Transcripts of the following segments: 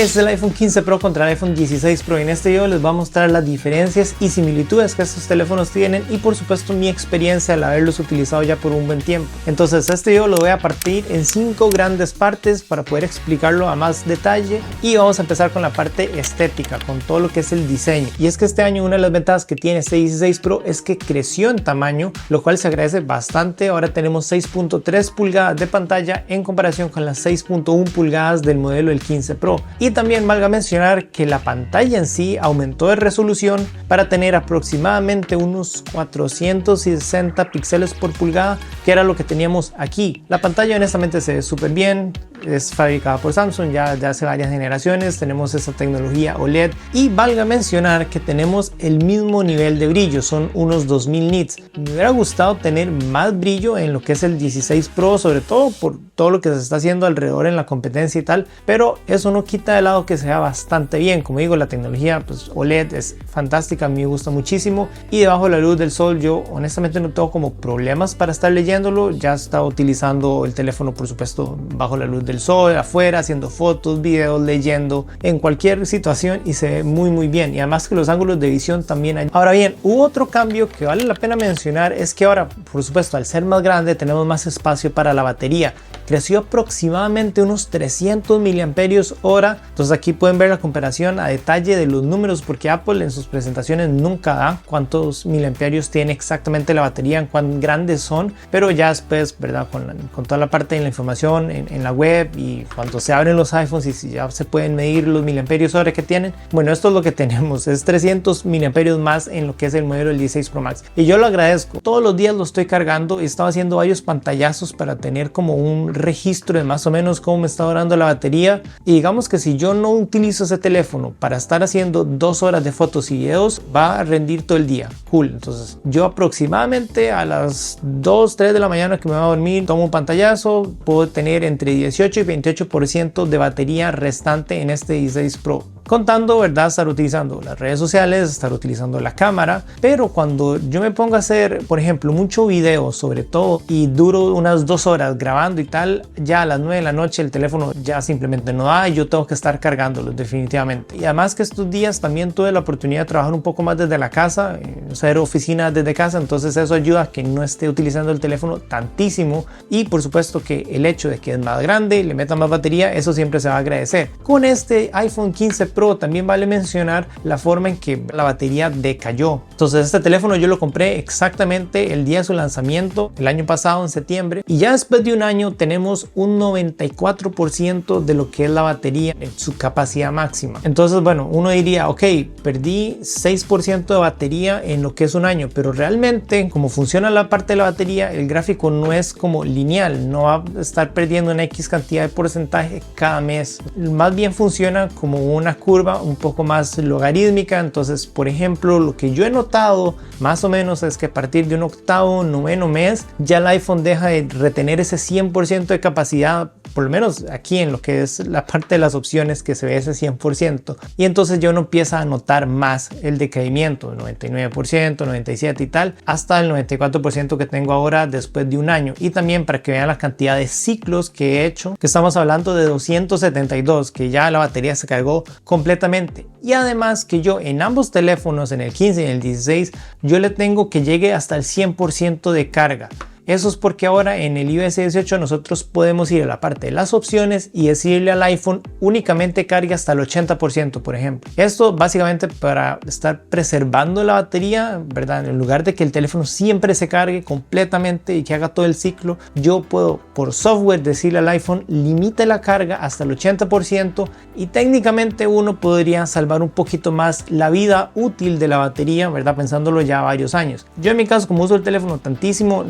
Este es el iPhone 15 Pro contra el iPhone 16 Pro y en este video les voy a mostrar las diferencias y similitudes que estos teléfonos tienen y por supuesto mi experiencia al haberlos utilizado ya por un buen tiempo. Entonces este video lo voy a partir en 5 grandes partes para poder explicarlo a más detalle y vamos a empezar con la parte estética, con todo lo que es el diseño. Y es que este año una de las ventajas que tiene este 16 Pro es que creció en tamaño, lo cual se agradece bastante. Ahora tenemos 6.3 pulgadas de pantalla en comparación con las 6.1 pulgadas del modelo del 15 Pro. Y también valga mencionar que la pantalla en sí aumentó de resolución para tener aproximadamente unos 460 píxeles por pulgada, que era lo que teníamos aquí. La pantalla honestamente se ve súper bien, es fabricada por Samsung ya de hace varias generaciones, tenemos esa tecnología OLED y valga mencionar que tenemos el mismo nivel de brillo, son unos 2000 nits. Me hubiera gustado tener más brillo en lo que es el 16 Pro, sobre todo por todo lo que se está haciendo alrededor en la competencia y tal, pero eso no quita de lado que se vea bastante bien. Como digo, la tecnología pues, OLED es fantástica, a mí me gusta muchísimo y debajo de la luz del sol yo honestamente no tengo como problemas para estar leyéndolo. Ya he estado utilizando el teléfono por supuesto bajo la luz del sol, afuera, haciendo fotos, videos, leyendo, en cualquier situación y se ve muy bien, y además que los ángulos de visión también hay. Ahora bien, hubo otro cambio que vale la pena mencionar, es que ahora por supuesto al ser más grande tenemos más espacio para la batería. Creció aproximadamente unos 300 miliamperios hora. Entonces aquí pueden ver la comparación a detalle de los números, porque Apple en sus presentaciones nunca da cuántos miliamperios tiene exactamente la batería, en cuán grandes son, pero ya después, verdad, con toda la parte de la información en la web y cuando se abren los iPhones y si ya se pueden medir los miliamperios hora que tienen, bueno, esto es lo que tenemos, es 300 miliamperios más en lo que es el modelo del 16 Pro Max y yo lo agradezco. Todos los días lo estoy cargando, he estado haciendo varios pantallazos para tener como un registro de más o menos cómo me está durando la batería, y digamos que si yo no utilizo ese teléfono para estar haciendo 2 horas de fotos y videos, va a rendir todo el día, cool. Entonces yo aproximadamente a las 2, 3 de la mañana que me voy a dormir, tomo un pantallazo, puedo tener entre 18 y 28% de batería restante en este 16 Pro. Contando, ¿verdad? Estar utilizando las redes sociales, estar utilizando la cámara, pero cuando yo me pongo a hacer, por ejemplo, mucho video sobre todo y duro unas 2 horas grabando y tal, ya a las 9 de la noche el teléfono ya simplemente no da y yo tengo que estar cargándolo definitivamente. Y además que estos días también tuve la oportunidad de trabajar un poco más desde la casa, hacer oficina desde casa, entonces eso ayuda a que no esté utilizando el teléfono tantísimo, y por supuesto que el hecho de que es más grande y le meta más batería, eso siempre se va a agradecer. Con este iPhone 15 Pro también vale mencionar la forma en que la batería decayó. Entonces este teléfono yo lo compré exactamente el día de su lanzamiento el año pasado en septiembre, y ya después de un año tenemos un 94% de lo que es la batería en su capacidad máxima. Entonces bueno, uno diría ok, perdí 6% de batería en lo que es un año, pero realmente como funciona la parte de la batería, el gráfico no es como lineal, no va a estar perdiendo una X cantidad de porcentaje cada mes, más bien funciona como una curva un poco más logarítmica. Entonces por ejemplo lo que yo he notado más o menos es que a partir de un octavo, noveno mes ya el iPhone deja de retener ese 100% de capacidad, por lo menos aquí en lo que es la parte de las opciones que se ve ese 100%, y entonces yo no empiezo a notar más el decaimiento, 99%, 97% y tal, hasta el 94% que tengo ahora después de un año. Y también para que vean la cantidad de ciclos que he hecho, que estamos hablando de 272, que ya la batería se cargó completamente. Y además que yo en ambos teléfonos, en el 15 y en el 16, yo le tengo que llegue hasta el 100% de carga. Eso es porque ahora en el iOS 18 nosotros podemos ir a la parte de las opciones y decirle al iPhone únicamente cargue hasta el 80%, por ejemplo. Esto básicamente para estar preservando la batería, ¿verdad? En lugar de que el teléfono siempre se cargue completamente y que haga todo el ciclo, yo puedo por software decirle al iPhone limite la carga hasta el 80%, y técnicamente uno podría salvar un poquito más la vida útil de la batería, ¿verdad? Pensándolo ya varios años. Yo en mi caso, como uso el teléfono tantísimo,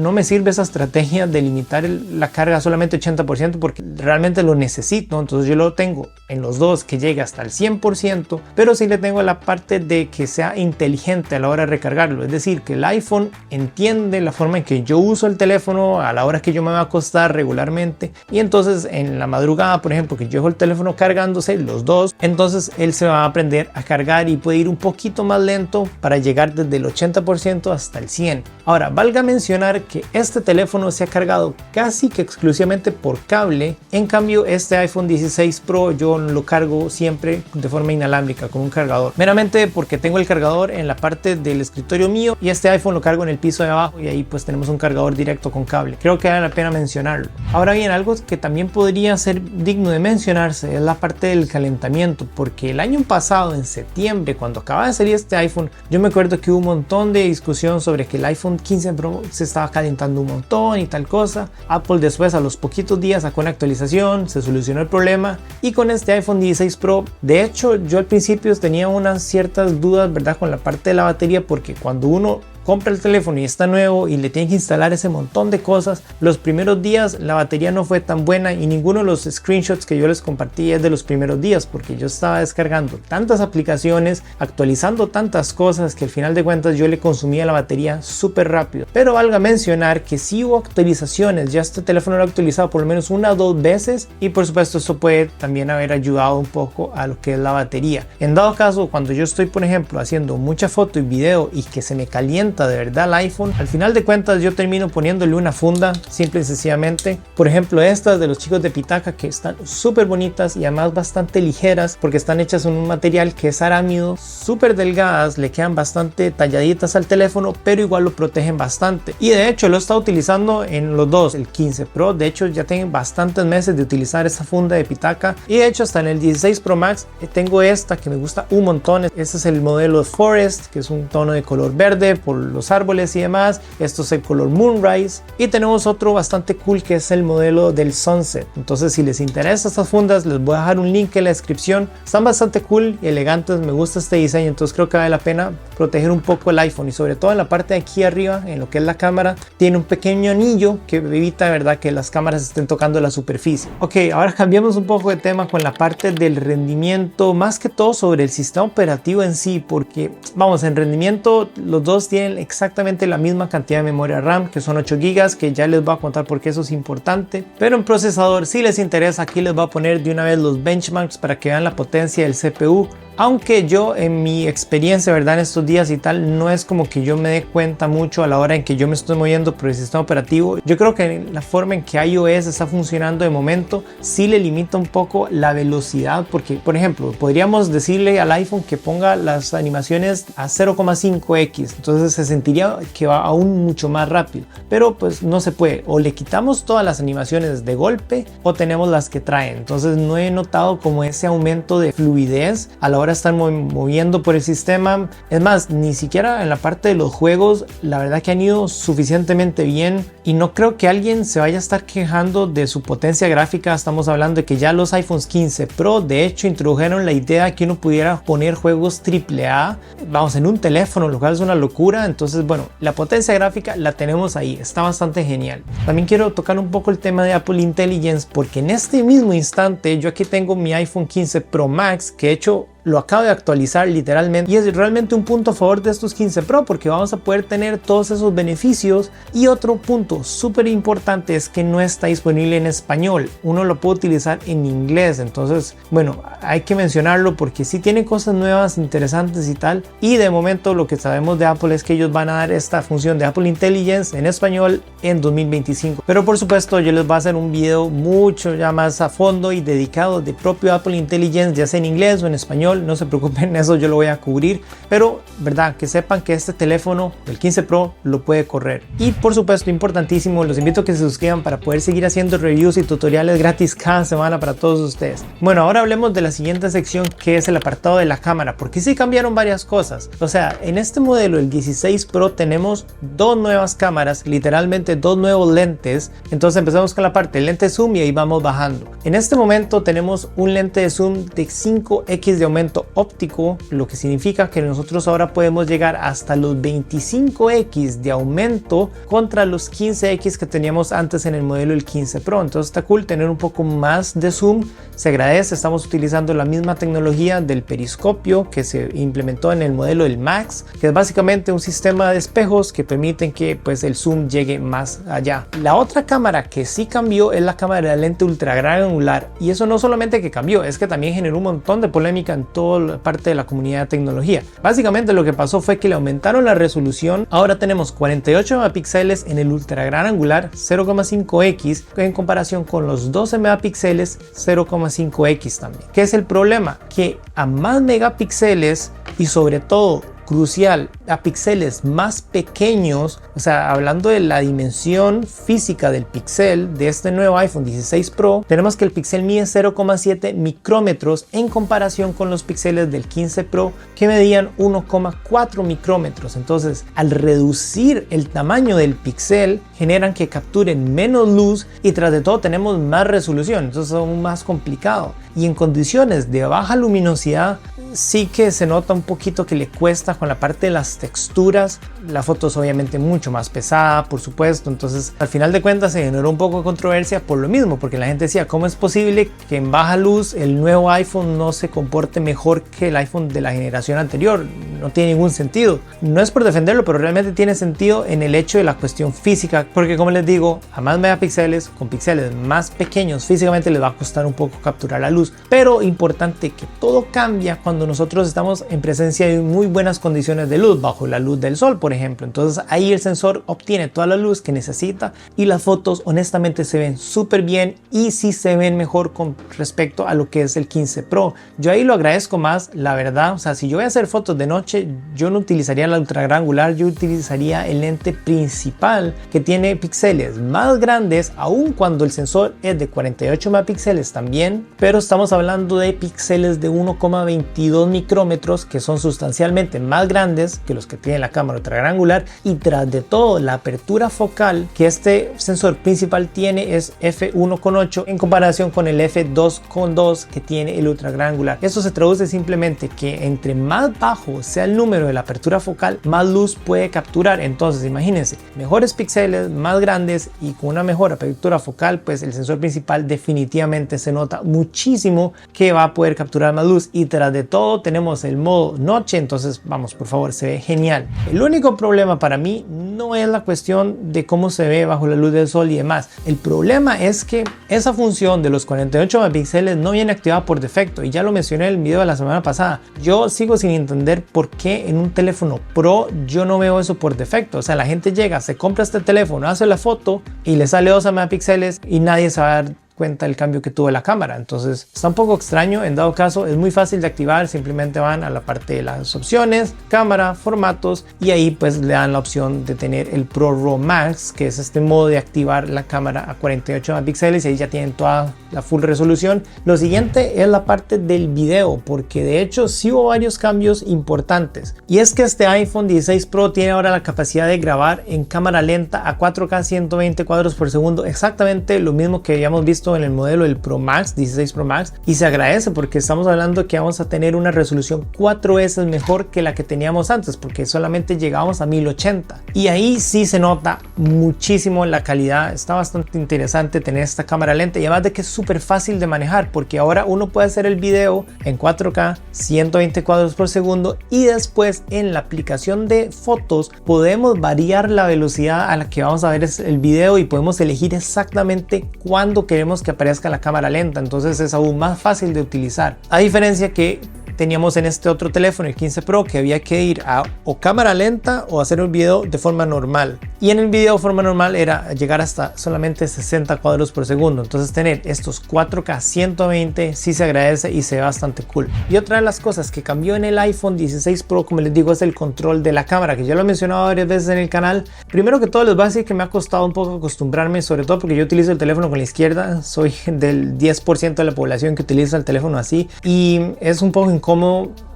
no me sirve esa estrategia de limitar la carga solamente 80% porque realmente lo necesito. Entonces yo lo tengo en los dos que llegue hasta el 100%, pero sí le tengo la parte de que sea inteligente a la hora de recargarlo. Es decir, que el iPhone entiende la forma en que yo uso el teléfono a la hora que yo me voy a acostar regularmente, y entonces en la madrugada, por ejemplo, que yo dejo el teléfono cargándose los dos, entonces él se va a aprender a cargar y puede ir un poquito más lento para llegar desde el 80% hasta el 100%. Ahora, valga mencionar ver que este teléfono se ha cargado casi que exclusivamente por cable. En cambio, este iPhone 16 Pro yo lo cargo siempre de forma inalámbrica con un cargador, meramente porque tengo el cargador en la parte del escritorio mío y este iPhone lo cargo en el piso de abajo y ahí pues tenemos un cargador directo con cable. Creo que vale la pena mencionarlo. Ahora bien, algo que también podría ser digno de mencionarse es la parte del calentamiento, porque el año pasado en septiembre, cuando acaba de salir este iPhone, yo me acuerdo que hubo un montón de discusión sobre que el iPhone 15 Pro se estaba calentando un montón y tal cosa. Apple después, a los poquitos días, sacó una actualización, se solucionó el problema, y con este iPhone 16 Pro, de hecho yo al principio tenía unas ciertas dudas, ¿verdad?, con la parte de la batería, porque cuando uno compra el teléfono y está nuevo y le tiene que instalar ese montón de cosas, los primeros días la batería no fue tan buena, y ninguno de los screenshots que yo les compartí es de los primeros días, porque yo estaba descargando tantas aplicaciones, actualizando tantas cosas, que al final de cuentas yo le consumía la batería súper rápido. Pero valga mencionar que sí hubo actualizaciones, ya este teléfono lo he actualizado por lo menos 1 o 2 veces, y por supuesto esto puede también haber ayudado un poco a lo que es la batería. En dado caso, cuando yo estoy por ejemplo haciendo mucha foto y video y que se me calienta de verdad el iPhone, al final de cuentas yo termino poniéndole una funda, simple y sencillamente. Por ejemplo, estas de los chicos de Pitaka, que están súper bonitas y además bastante ligeras, porque están hechas en un material que es arámido, súper delgadas, le quedan bastante talladitas al teléfono, pero igual lo protegen bastante. Y de hecho lo he estado utilizando en los dos, el 15 Pro, de hecho ya tengo bastantes meses de utilizar esta funda de Pitaka, y de hecho hasta en el 16 Pro Max tengo esta que me gusta un montón. Este es el modelo Forest, que es un tono de color verde por los árboles y demás. Esto es el color Moonrise, y tenemos otro bastante cool que es el modelo del Sunset. Entonces, si les interesa estas fundas, les voy a dejar un link en la descripción. Están bastante cool y elegantes, me gusta este diseño, entonces creo que vale la pena proteger un poco el iPhone, y sobre todo en la parte de aquí arriba, en lo que es la cámara, tiene un pequeño anillo que evita, verdad, que las cámaras estén tocando la superficie. Ok, ahora cambiamos un poco de tema con la parte del rendimiento, más que todo sobre el sistema operativo en sí, porque vamos, en rendimiento los dos tienen exactamente la misma cantidad de memoria RAM, que son 8 GB, que ya les voy a contar por qué eso es importante. Pero en procesador, si les interesa, aquí les voy a poner de una vez los benchmarks para que vean la potencia del CPU. Aunque yo, en mi experiencia, verdad, en estos días y tal, no es como que yo me dé cuenta mucho a la hora en que yo me estoy moviendo por el sistema operativo. Yo creo que la forma en que iOS está funcionando de momento sí le limita un poco la velocidad, porque por ejemplo podríamos decirle al iPhone que ponga las animaciones a 0,5x, entonces se sentiría que va aún mucho más rápido, pero pues no se puede. O le quitamos todas las animaciones de golpe o tenemos las que traen. Entonces no he notado como ese aumento de fluidez a la hora de estar moviendo por el sistema. Es más, ni siquiera en la parte de los juegos, la verdad que han ido suficientemente bien, y no creo que alguien se vaya a estar quejando de su potencia gráfica. Estamos hablando de que ya los iPhones 15 Pro de hecho introdujeron la idea de que uno pudiera poner juegos AAA, vamos, en un teléfono, lo cual es una locura. Entonces bueno, la potencia gráfica la tenemos ahí, está bastante genial. También quiero tocar un poco el tema de Apple Intelligence, porque en este mismo instante yo aquí tengo mi iPhone 15 Pro Max, que de hecho lo acabo de actualizar literalmente, y es realmente un punto a favor de estos 15 Pro, porque vamos a poder tener todos esos beneficios. Y otro punto súper importante es que no está disponible en español, uno lo puede utilizar en inglés. Entonces bueno, hay que mencionarlo porque sí tiene cosas nuevas, interesantes y tal, y de momento lo que sabemos de Apple es que ellos van a dar esta función de Apple Intelligence en español en 2025. Pero por supuesto yo les voy a hacer un video mucho ya más a fondo y dedicado de propio Apple Intelligence, ya sea en inglés o en español. No se preocupen, eso yo lo voy a cubrir, pero verdad, que sepan que este teléfono, el 15 Pro, lo puede correr. Y por supuesto, importantísimo, los invito a que se suscriban para poder seguir haciendo reviews y tutoriales gratis cada semana para todos ustedes. Bueno, ahora hablemos de la siguiente sección, que es el apartado de la cámara, porque sí cambiaron varias cosas. O sea, en este modelo, el 16 Pro, tenemos dos nuevas cámaras, literalmente dos nuevos lentes. Entonces empezamos con la parte del lente zoom y ahí vamos bajando. En este momento tenemos un lente de zoom de 5x de aumento óptico, lo que significa que nosotros ahora podemos llegar hasta los 25x de aumento contra los 15x que teníamos antes en el modelo del 15 Pro. Entonces está cool tener un poco más de zoom, se agradece. Estamos utilizando la misma tecnología del periscopio que se implementó en el modelo del Max, que es básicamente un sistema de espejos que permiten que pues el zoom llegue más allá. La otra cámara que sí cambió es la cámara de lente ultra gran angular, y eso no solamente que cambió, es que también generó un montón de polémica en toda la parte de la comunidad de tecnología. Básicamente lo que pasó fue que le aumentaron la resolución. Ahora tenemos 48 megapíxeles en el ultra gran angular 0,5x en comparación con los 12 megapíxeles 0,5x también. ¿Qué es el problema? Que a más megapíxeles y sobre todo crucial, a píxeles más pequeños, o sea, hablando de la dimensión física del píxel de este nuevo iPhone 16 Pro, tenemos que el píxel mide 0,7 micrómetros en comparación con los píxeles del 15 Pro que medían 1,4 micrómetros. Entonces, al reducir el tamaño del píxel, generan que capturen menos luz y tras de todo tenemos más resolución, entonces es aún más complicado. Y en condiciones de baja luminosidad, sí que se nota un poquito que le cuesta con la parte de las texturas. La foto es obviamente mucho más pesada, por supuesto, entonces al final de cuentas se generó un poco de controversia por lo mismo, porque la gente decía, ¿cómo es posible que en baja luz el nuevo iPhone no se comporte mejor que el iPhone de la generación anterior? No tiene ningún sentido. No es por defenderlo, pero realmente tiene sentido en el hecho de la cuestión física, porque como les digo, a más megapíxeles, con píxeles más pequeños, físicamente les va a costar un poco capturar la luz, pero importante que todo cambia cuando nosotros estamos en presencia de muy buenas condiciones de luz, bajo la luz del sol, por ejemplo. Entonces ahí el sensor obtiene toda la luz que necesita y las fotos honestamente se ven súper bien y sí se ven mejor con respecto a lo que es el 15 Pro. Yo ahí lo agradezco más, la verdad. O sea, si yo voy a hacer fotos de noche, yo no utilizaría la ultra gran angular, yo utilizaría el lente principal que tiene píxeles más grandes, aun cuando el sensor es de 48 megapíxeles también, pero estamos hablando de píxeles de 1,22 micrómetros que son sustancialmente más grandes que los que tiene la cámara ultra gran angular, y tras de todo la apertura focal que este sensor principal tiene es f1.8 en comparación con el f2.2 que tiene el ultra gran angular. Eso se traduce simplemente que entre más bajo sea el número de la apertura focal, más luz puede capturar. Entonces imagínense, mejores píxeles más grandes y con una mejor apertura focal, pues el sensor principal definitivamente se nota muchísimo que va a poder capturar más luz, y tras de todo tenemos el modo noche. Entonces vamos, por favor, se ve genial. El único problema para mí no es la cuestión de cómo se ve bajo la luz del sol y demás. El problema es que esa función de los 48 megapíxeles no viene activada por defecto, y ya lo mencioné en el video de la semana pasada. Yo sigo sin entender por qué en un teléfono Pro yo no veo eso por defecto. O sea, la gente llega, se compra este teléfono, hace la foto y le sale 12 megapíxeles y nadie se va a dar cuenta del cambio que tuvo la cámara. Entonces está un poco extraño. En dado caso es muy fácil de activar, simplemente van a la parte de las opciones, cámara, formatos, y ahí pues le dan la opción de tener el Pro RAW Max, que es este modo de activar la cámara a 48 megapíxeles, y ahí ya tienen toda la full resolución. Lo siguiente es la parte del video, porque de hecho sí hubo varios cambios importantes, y es que este iPhone 16 Pro tiene ahora la capacidad de grabar en cámara lenta a 4K 120 cuadros por segundo, exactamente lo mismo que habíamos visto en el modelo del Pro Max, 16 Pro Max, y se agradece porque estamos hablando que vamos a tener una resolución 4 veces mejor que la que teníamos antes, porque solamente llegábamos a 1080, y ahí sí se nota muchísimo la calidad. Está bastante interesante tener esta cámara lenta, y además de que es súper fácil de manejar, porque ahora uno puede hacer el video en 4K 120 cuadros por segundo, y después en la aplicación de fotos podemos variar la velocidad a la que vamos a ver el video, y podemos elegir exactamente cuándo queremos que aparezca la cámara lenta. Entonces es aún más fácil de utilizar, a diferencia que teníamos en este otro teléfono, el 15 Pro, que había que ir a o cámara lenta o hacer un video de forma normal, y en el video de forma normal era llegar hasta solamente 60 cuadros por segundo. Entonces tener estos 4K 120 sí se agradece y se ve bastante cool. Y otra de las cosas que cambió en el iPhone 16 Pro, como les digo, es el control de la cámara, que ya lo he mencionado varias veces en el canal. Primero que todo les voy a decir que me ha costado un poco acostumbrarme, sobre todo porque yo utilizo el teléfono con la izquierda, soy del 10% de la población que utiliza el teléfono así, y es un poco incómodo.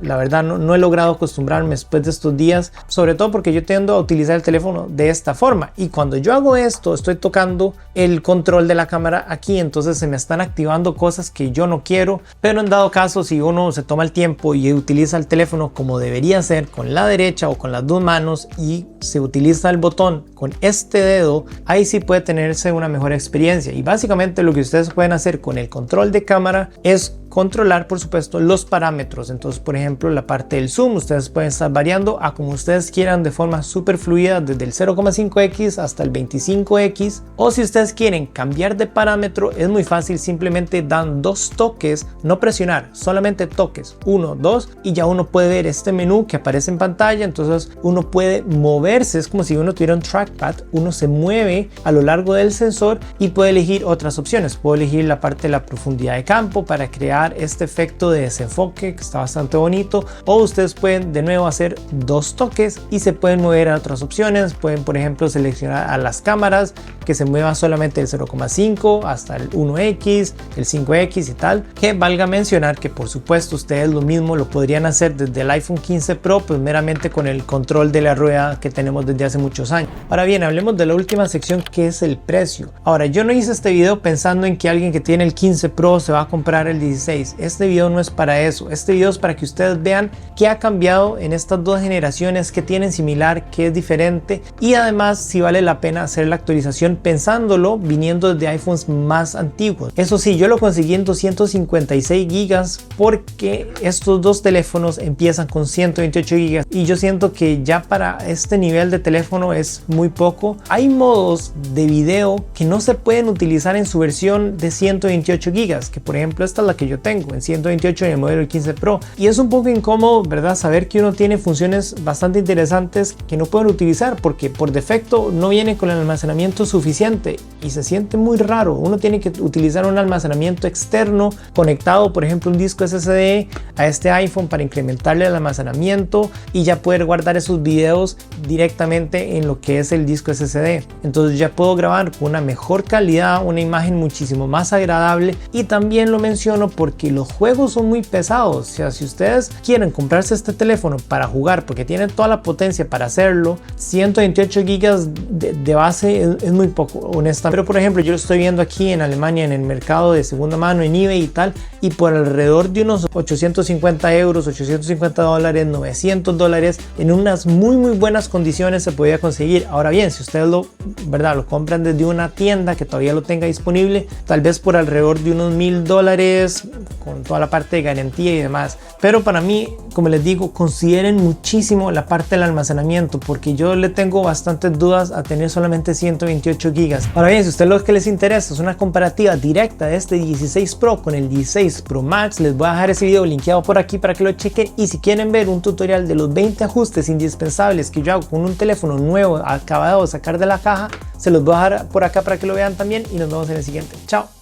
La verdad no he logrado acostumbrarme después de estos días, sobre todo porque yo tiendo a utilizar el teléfono de esta forma, y cuando yo hago esto estoy tocando el control de la cámara aquí, entonces se me están activando cosas que yo no quiero. Pero en dado caso, si uno se toma el tiempo y utiliza el teléfono como debería ser, con la derecha o con las dos manos, y se utiliza el botón con este dedo, ahí sí puede tenerse una mejor experiencia. Y básicamente lo que ustedes pueden hacer con el control de cámara es controlar, por supuesto, los parámetros. Entonces, por ejemplo, la parte del zoom, ustedes pueden estar variando a como ustedes quieran de forma súper fluida, desde el 0,5x hasta el 25x. O si ustedes quieren cambiar de parámetro, es muy fácil, simplemente dan 2 toques, no presionar, solamente toques, 1, 2, y ya uno puede ver este menú que aparece en pantalla. Entonces uno puede moverse, es como si uno tuviera un trackpad, uno se mueve a lo largo del sensor y puede elegir otras opciones. Puedo elegir la parte de la profundidad de campo para crear este efecto de desenfoque que está bastante bonito, o ustedes pueden de nuevo hacer 2 toques y se pueden mover a otras opciones. Pueden, por ejemplo, seleccionar a las cámaras que se muevan solamente del 0,5 hasta el 1x, el 5x y tal, que valga mencionar que por supuesto ustedes lo mismo lo podrían hacer desde el iPhone 15 Pro, pues meramente con el control de la rueda que tenemos desde hace muchos años. Ahora bien, hablemos de la última sección, que es el precio. Ahora, yo no hice este video pensando en que alguien que tiene el 15 Pro se va a comprar el 16. Este video no es para eso. Este video es para que ustedes vean qué ha cambiado en estas dos generaciones, qué tienen similar, qué es diferente, y además si vale la pena hacer la actualización pensándolo viniendo de iPhones más antiguos. Eso sí, yo lo conseguí en 256 gigas porque estos dos teléfonos empiezan con 128 gigas y yo siento que ya para este nivel de teléfono es muy poco. Hay modos de video que no se pueden utilizar en su versión de 128 gigas, que por ejemplo esta es la que yo tengo en 128 en el modelo 15 Pro, y es un poco incómodo, ¿verdad? Saber que uno tiene funciones bastante interesantes que no pueden utilizar porque por defecto no viene con el almacenamiento suficiente y se siente muy raro. Uno tiene que utilizar un almacenamiento externo conectado, por ejemplo un disco SSD a este iPhone para incrementarle el almacenamiento y ya poder guardar esos videos directamente en lo que es el disco SSD. Entonces ya puedo grabar con una mejor calidad, una imagen muchísimo más agradable. Y también lo menciono porque los juegos son muy pesados. O sea, si ustedes quieren comprarse este teléfono para jugar porque tiene toda la potencia para hacerlo, 128 gigas de base es muy poco, honestamente. Pero por ejemplo, yo lo estoy viendo aquí en Alemania en el mercado de segunda mano, en eBay y tal, y por alrededor de unos 850 euros, 850 dólares, 900 dólares, en unas muy buenas condiciones se podía conseguir. Ahora bien, si ustedes lo compran desde una tienda que todavía lo tenga disponible, tal vez por alrededor de unos $1000 con toda la parte de garantía y demás. Pero para mí, como les digo, consideren muchísimo la parte del almacenamiento porque yo le tengo bastantes dudas a tener solamente 128 gigas. Ahora bien, si a ustedes lo que les interesa es una comparativa directa de este 16 Pro con el 16 Pro Max, les voy a dejar ese video linkeado por aquí para que lo chequen, y si quieren ver un tutorial de los 20 ajustes indispensables que yo hago con un teléfono nuevo acabado de sacar de la caja, se los voy a dejar por acá para que lo vean también, y nos vemos en el siguiente. Chao.